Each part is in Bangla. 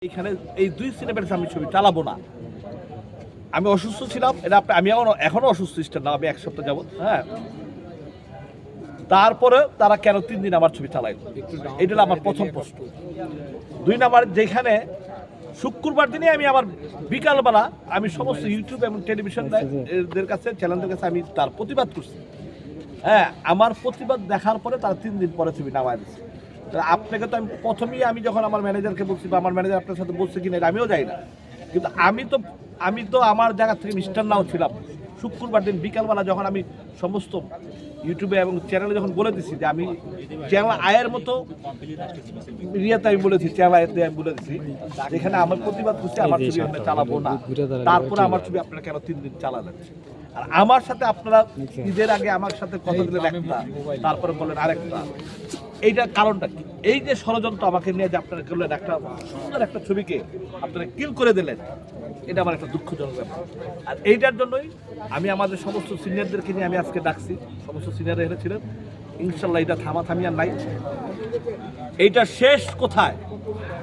এখানে এই দুই সিনেপ্লেক্সে আমি ছবি চালাবো না। আমি অসুস্থ ছিলাম, এটা আমি এখনো অসুস্থ না, আমি 1 সপ্তাহ যাবত। হ্যাঁ, তারপরে তারা কেন 3 দিন আমার ছবি চালাইল, এটা হলো আমার প্রথম প্রশ্ন। 2 নাম্বার, যেখানে শুক্রবার দিনে আমি আবার বিকালবেলা আমি সমস্ত ইউটিউব এবং টেলিভিশনদের কাছে, চ্যানেলদের কাছে আমি তার প্রতিবাদ করছি। হ্যাঁ, আমার প্রতিবাদ দেখার পরে তারা 3 দিন পরে ছবি নামায় দিচ্ছে। আপনাকে তো আমি প্রথমেই, আমি যখন আমার ম্যানেজারকে বলছি বা আমার ম্যানেজার আপনার সাথে বলছে কিনা আমিও যাই না, কিন্তু আমি তো আমার জায়গা থেকে মিস্টার নাও ছিলাম। শুক্রবার দিন বিকালবেলা যখন আমি সমস্ত ইউটিউবে এবং চ্যানেলে যখন বলে দিচ্ছি যে আমি চ্যানেল আয়ের মতো এরিয়াতে আমি বলেছি, চ্যানেল আয়েতে আমি বলে দিচ্ছি যেখানে আমার প্রতিবাদ করছি আমার ছবি আমরা চালাবো না। তারপরে আমার ছবি আপনারা কেন 3 দিন চালা যাচ্ছে? আর আমার সাথে আপনারা ঈদের আগে আমার সাথে কথা দিলেন একটা, তারপরে বললেন আরেকটা। এইটার কারণটা কি? এই যে ষড়যন্ত্র আমাকে নিয়ে যে আপনারা করলেন, একটা সুন্দর একটা ছবিকে আপনারা কিল করে দিলেন, এটা আমার একটা দুঃখজনক ব্যাপার। আর এইটার জন্যই আমি আমাদের সমস্ত সিনিয়রদেরকে নিয়ে আমি আজকে ডাকছি, সমস্ত সিনিয়ররা এখানে ছিলেন। ইনশাল্লাহ এটা থামাথামি আর নাই, এইটা শেষ কোথায়,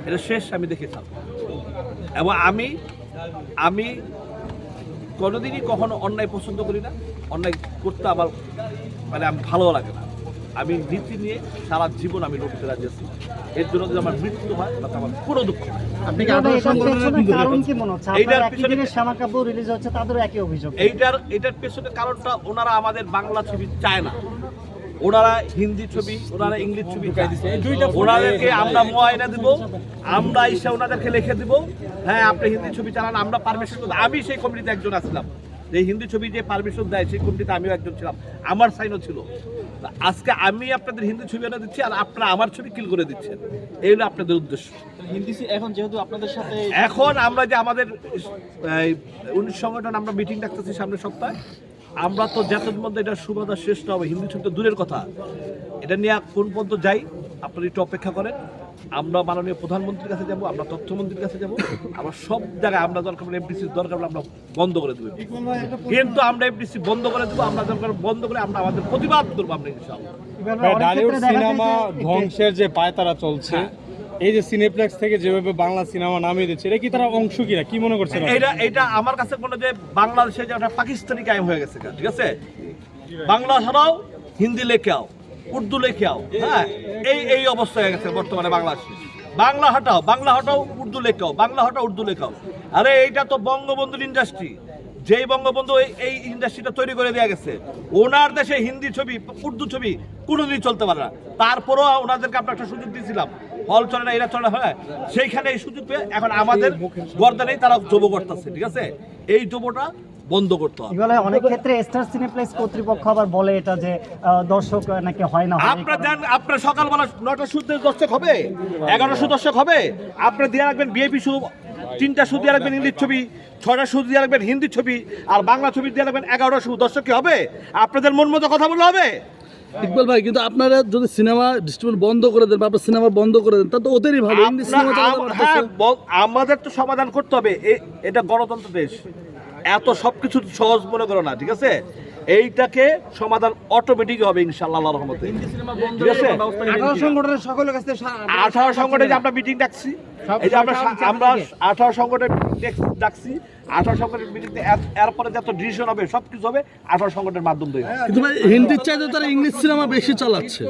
এটা শেষ আমি দেখেছিলাম। এবং আমি কোনোদিনই কখনো অন্যায় পছন্দ করি না, অন্যায় করতে আমার আমি ভালো লাগে না। আমি নীতি নিয়ে সারা জীবন আমি লড়তে রাজি আছি। এর জন্য যদি আমার মৃত্যু হয় তাতে আমার কোনো দুঃখ নেই। এইটার পেছনে কারণটা, ওনারা আমাদের বাংলা ছবি চায় না, ওনারা হিন্দি ছবি, ওনারা ইংলিশ ছবি চায়। ওনাদেরকে আমরা মুআয়না দিব, আমরা এসে ওনাদেরকে লিখে দিব, হ্যাঁ আপনি হিন্দি ছবি চালান, আমরা পারমিশন করব। আমি সেই কমিটিতে একজন আসলাম, যে হিন্দি ছবি যে পারমিশন দেয় সেই কমিটিতে আমিও একজন ছিলাম, আমার সাইনও ছিল। আজকে আমি আপনাদের হিন্দি ছবি এনে দিচ্ছি আর আপনারা আমার ছবি কিল করে দিচ্ছেন, এই হলো আপনাদের উদ্দেশ্য। হিন্দি এখন যেহেতু আপনাদের সাথে, এখন আমরা যে আমাদের 19 সংগঠন আমরা মিটিং ডাকতেছি সামনের সপ্তাহে, আমরা তো জাতির মধ্যে এটা সুবাদা শ্রেষ্ঠ হবে, হিন্দি ছবি তো দূরের কথা, এটা নিয়ে কোন পর্যন্ত যাই আপনারা একটু অপেক্ষা করেন। আমরা মাননীয় প্রধানমন্ত্রীর কাছে যাব, আমরা তথ্যমন্ত্রীর কাছে যাব, আমরা সব জায়গায় আমরা দরকার এফডিসির দরকার আমরা বন্ধ করে দেবো। কিন্তু আমরা এফডিসি বন্ধ করে দেবো, আমরা দরকার বন্ধ করে আমরা আমাদের প্রতিবাদ করবো আমরা ইনশাআল্লাহ। ঢালিউড সিনেমা ধ্বংসের যে পায়তারা চলছে, এই যে সিনেপ্লেক্স থেকে যেভাবে বাংলা সিনেমা নামিয়ে দিচ্ছে, এটা কি তারা অংশ কিনা কি মনে করছেন? এটা আমার কাছে মনে যে বাংলাদেশে যে একটা পাকিস্তানি কায়েম হয়ে গেছে, ঠিক আছে? বাংলা ছাড়াও হিন্দি লেখে আও, উর্দু লেখে আও, হ্যাঁ এই অবস্থা হয়ে গেছে বর্তমানে বাংলাদেশে। বাংলা হটাও উর্দু লেখাও, বাংলা হটাও উর্দু লেখাও। আরে এইটা তো বঙ্গবন্ধুর ইন্ডাস্ট্রি, যেই বঙ্গবন্ধু এই ইন্ডাস্ট্রিটা তৈরি করে দেওয়া গেছে, ওনার দেশে হিন্দি ছবি উর্দু ছবি কোনোদিন চলতে পারে না। তারপরেও ওনাদেরকে আমরা একটা সুযোগ দিয়েছিলাম, হল চলে না, এরা চলে না, হ্যাঁ সেইখানে এই সুযোগ পেয়ে এখন আমাদের গর্দানেই তারা জব করতেছে, ঠিক আছে? এই জবটা বন্ধ করতে হবে। অনেক ক্ষেত্রে স্টার সিনেপ্লেক্স কর্তৃপক্ষ আবার বলে এটা যে দর্শক নাকি হয় না। আপনার সকালবেলা 9টার শুদ্ধ দর্শক হবে, 11টার দর্শক হবে, আপনার দিয়ে রাখবেন বিএপি শো, 3টা শো দিয়ে রাখবেন ইংলিশ ছবি, 6টা শো দিয়ে রাখবেন হিন্দি ছবি, আর বাংলা ছবি দিয়ে রাখবেন 11টা শো। দর্শক কি হবে? আপনাদের মন মতো কথা বললে হবে? ইকবাল ভাই, কিন্তু আপনারা যদি সিনেমা ডিস্ট্রিবিউট বন্ধ করে দেন বা আপনার সিনেমা বন্ধ করে দেন, তা তো ওদেরই ভালো। আমাদের তো সমাধান করতে হবে, এটা গণতন্ত্র দেশ, এত সবকিছু সহজ মনে করো না, ঠিক আছে? এইটাকে সমাধান অটোমেটিক হবে ইনশাআল্লাহ আল্লাহর রহমতে, ঠিক আছে? 18 সংগঠনের সকলের কাছে 18 সংগঠনে যে আমরা মিটিং ডাকছি, এই যে আমরা 18 সংগঠনের ডাকছি, 18 সংগঠনের মিটিংতে এরপরে যত ডিসিশন হবে সবকিছু হবে 18 সংগঠনের মাধ্যম দিয়ে। কিন্তু ভাই হিন্দির চাইতে তারা ইংলিশ সিনেমা বেশি চালাচ্ছে।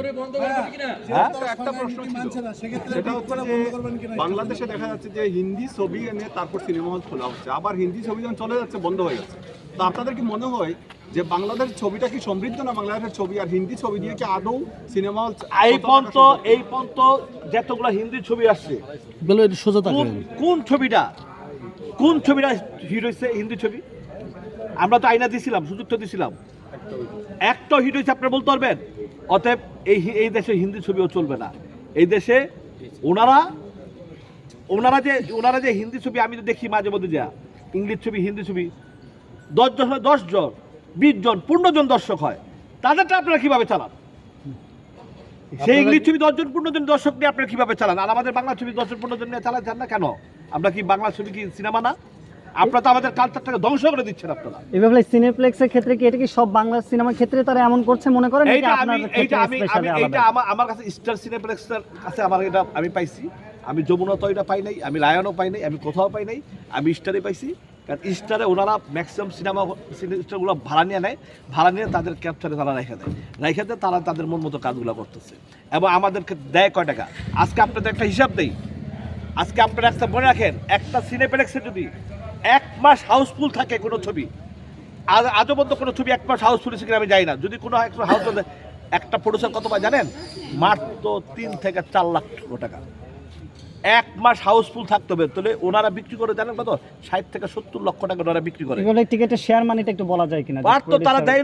একটা প্রশ্ন ছিল, বাংলাদেশে দেখা যাচ্ছে যে হিন্দি ছবি এনে তারপর সিনেমা হল খোলা হচ্ছে, আবার হিন্দি ছবি যখন চলে যাচ্ছে বন্ধ হয়ে যাচ্ছে। তো আপনাদের কি মনে হয় যে বাংলাদেশের ছবিটা কি সমৃদ্ধ না বাংলাদেশের ছবি, আর হিন্দি ছবি দিয়ে কি আদৌ সিনেমা হল? এই পর্যন্ত যতগুলো হিন্দি ছবি আসছে, বলো এটা সোজা থাকেন, কোন ছবিটা হিট হয়েছে হিন্দি ছবি? আমরা তো আইনা দিছিলাম, সুযোগ তো দিছিলাম, একটা হিট হয়েছে আপনারা বলতে পারবেন? অতএব এই দেশে হিন্দি ছবিও চলবে না। এই দেশে ওনারা যে হিন্দি ছবি, আমি তো দেখি মাঝে মধ্যে যা ইংলিশ ছবি হিন্দি ছবি 10 জন হয়, 10 জন 20 জন 15 জন দর্শক হয়, তাদেরটা আপনারা কিভাবে চালান? সেই ইংলিশ ছবি 10 জন 15 জন দর্শক নিয়ে আপনারা কিভাবে চালান? আর আমাদের বাংলা ছবি 10 জন 15 জন নিয়ে চালাচ্ছেন না কেন? আমরা কি বাংলা ছবি কি সিনেমা না? আপনারা তো আমাদের কালচারটাকে ধ্বংস করে দিচ্ছেন আপনারা। এভাবে সিনেপ্লেক্সের ক্ষেত্রে কি এটা কি সব বাংলা সিনেমার ক্ষেত্রে তারা এমন করছে মনে করেন? আমার কাছে স্টার সিনেপ্লেক্সের কাছে আমার এটা আমি পাইছি, আমি যমুনা তৈরা পাই নাই, আমি লায়নও পাই নাই, আমি কোথাও পাই নাই, আমি স্টারে পাইছি। কারণ স্টারে ওনারা ম্যাক্সিমাম স্টারগুলো ভাড়া নিয়ে নেয়, ভাড়া নিয়ে তাদের ক্যাপচারে তারা রেখে দেয়, তারা তাদের মন মতো কাজগুলো করতেছে এবং আমাদেরকে দেয় কয় টাকা। আজকে আপনাদের একটা হিসাব দেই, আজকে আপনারা একটা মনে রাখেন, একটা সিনেপ্লেক্সে যদি 1 মাস হাউসফুল থাকে কোনো ছবি, আজও পর্যন্ত কোনো ছবি 1 মাস হাউসফুল হয়েছে কিনা আমি জানি না, যদি কোনো একটা হাউসফুল একটা প্রডিউসার কত পায় জানেন? মাত্র 3 থেকে 4 লাখ টাকা। 1 মাস হাউসফুল থাকতে হবে, তাহলে ওনারা বিক্রি করে জানেন কত? 60 থেকে 70 লক্ষ টাকা ওনারা বিক্রি করে। এগুলো টিকেটের শেয়ার মানিটা একটু বলা যায় কিনা? আর তো তারা দেয়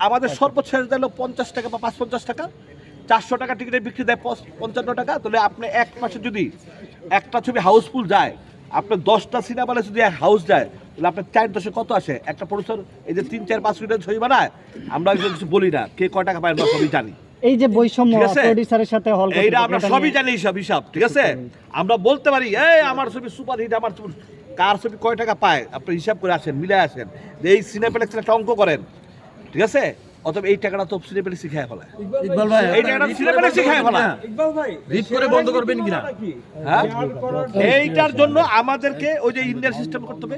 আমাদের সর্বোচ্চ দিল 50 টাকা বা 550 টাকা, 400 টাকা টিকিটের বিক্রি দেয় 55 টাকা। তাহলে আপনি 1 মাসে যদি একটা ছবি হাউসফুল যায়, আপনার 10টা সিনেমা হলে যদি হাউস যায়, তাহলে আপনার 4 দশে কত আসে? একটা প্রডিউসার এই যে 3, 4, 5 মিনিটের ছবি বানায়, আমরা কিছু বলি না, কে কয় টাকা পায় আমরা সবই জানি। এই যে বৈষম্য ঠিক আছে? প্রোডিউসারের সাথে হল এইটা আমরা সবই জানি, হিসাব, ঠিক আছে? আমরা বলতে পারি এই আমার ছবি সুপার হিট, আমার ছবি কার ছবি কয় টাকা পায়, আপনি হিসাব করে আসেন, মিলে আসেন, যে এই সিনেপ্লেক্সের একটা অঙ্ক করেন, ঠিক আছে? অথবা এই টাকাটা তো সিনেপ্লেক্স শিখায় ফেলায়, ইকবাল ভাই এই টাকাটা সিনেপ্লেক্স শিখায় ফেলায়। রিট করে বন্ধ করবেন কিনা? হ্যাঁ? এইটার জন্য আমাদেরকে ওই যে ইন্ডিয়ান সিস্টেম করতে হবে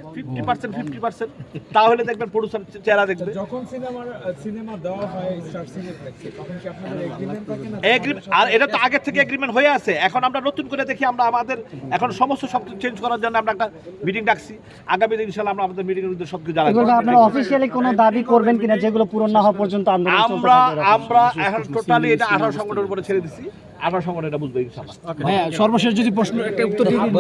50%, তাহলে দেখবেন প্রডিউসার চেহারা দেখবে। যখন সিনেমা দেওয়া হয় স্টার সিনেপ্লেক্সে, তখন কি আপনাদের এগ্রিমেন্ট থাকে না? আর এটা তো আগে থেকে এগ্রিমেন্ট হয়ে আছে, এখন আমরা নতুন করে দেখি, আমরা আমাদের এখন সমস্ত সব চেঞ্জ করার জন্য আমরা একটা মিটিং ডাকছি, আগামী দিন ইনশাআল্লাহ আমরা আমাদের মিটিংয়ের মধ্যে সব কিছু জানাবো। এগুলো আপনারা অফিশিয়ালি কোনো দাবি করবেন কিনা যেগুলো পূরণ না হওয়া পর্যন্ত আন্দোলন চলতে থাকবে? আমরা এখন টোটালি এটা 18 সংগঠনের উপরে ছেড়ে দিচ্ছি, 18 সংগঠন এটা বুঝবে ইনশাআল্লাহ। সর্বশেষ যদি প্রশ্ন একটা উত্তর দিয়ে দিন।